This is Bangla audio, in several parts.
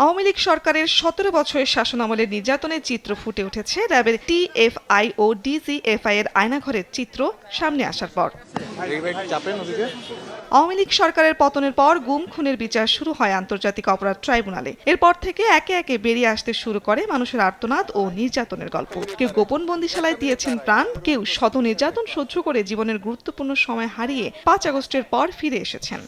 আওয়ামী লীগ সরকারের ১৭ বছরের শাসনামলে নির্যাতনের চিত্র ফুটে উঠেছে র্যাবের টিএফআই ও ডিজিএফআই এর আয়নাঘরের চিত্র সামনে আসার পর। আওয়ামী লীগ সরকারের পতনের পর গুম খুনের বিচার শুরু হয় আন্তর্জাতিক অপরাধ ট্রাইব্যুনালে। এরপর থেকে একে একে বেরিয়ে আসতে শুরু করে মানুষের আর্তনাদ ও নির্যাতনের গল্প। কেউ গোপন বন্দিশালায় দিয়েছেন প্রাণ, কেউ শত নির্যাতন সহ্য করে জীবনের গুরুত্বপূর্ণ সময় হারিয়ে ৫ আগস্টের পর ফিরে এসেছেন।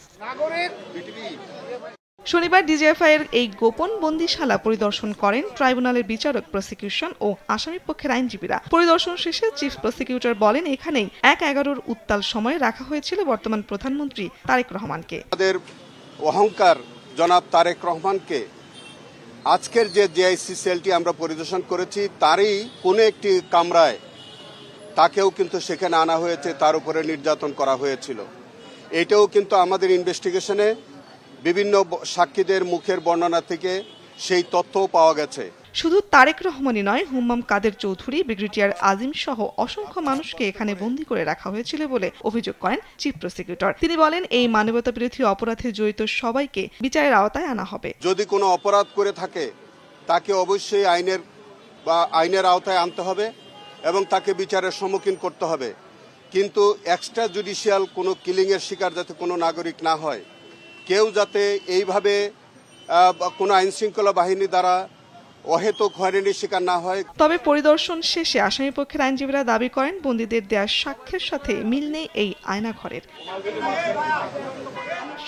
শনিবার ডিজিএফআই এর এই গোপন বন্দিশালা পরিদর্শন করেন ট্রাইব্যুনালের বিচারক, প্রসিকিউশন ও আসামি পক্ষের আইনজীবীরা। পরিদর্শন শেষে চিফ প্রসিকিউটর বলেন, এখানেই ১/১১ উত্তাল সময়ে রাখা হয়েছিল বর্তমান প্রধানমন্ত্রী তারেক রহমানকে। আমাদের অহংকার জনাব তারেক রহমানকে আজকের যে জেআইসি সেলটি আমরা পরিদর্শন করেছি তারই কোনো একটি কামরায় তাকেও কিন্তু সেখানে আনা হয়েছে, তার উপরে নির্যাতন করা হয়েছিল। এটাও কিন্তু আমাদের ইনভেস্টিগেশনে বিভিন্ন সাক্ষীদের মুখের বর্ণনা থেকে সেই তথ্যও পাওয়া গেছে। শুধু তারেক রহমানই নয়, হুম্মাম কাদের চৌধুরী, ব্রিগেডিয়ার আজিম সহ অসংখ্য মানুষকে এখানে বন্দী করে রাখা হয়েছিল বলে অভিযোগ করেন চিফ প্রসিকিউটর। তিনি বলেন, এই মানবতা বিরোধী অপরাধে জড়িত সবাইকে বিচারের আওতায় আনা হবে। যদি কোনো অপরাধ করে থাকে তাকে অবশ্যই আইনের আওতায় আনতে হবে এবং তাকে বিচারের সম্মুখীন করতে হবে। কিন্তু এক্সট্রা জুডিশিয়াল কোনো কিলিংয়ের শিকার যাতে কোনো নাগরিক না হয়, কেউ যাতে এইভাবে কোনো আইনশৃঙ্খলা বাহিনী দ্বারা অহেতুক হয়রানির শিকার না হয়। তবে পরিদর্শন শেষে আসামি পক্ষের আইনজীবীরা দাবি করেন, বন্দীদের দেয়া সাক্ষ্যের সাথে মিল নেই এই আয়নাঘরের।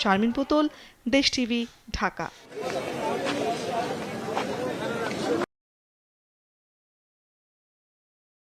শারমিন পুতুল, দেশ টিভি, ঢাকা।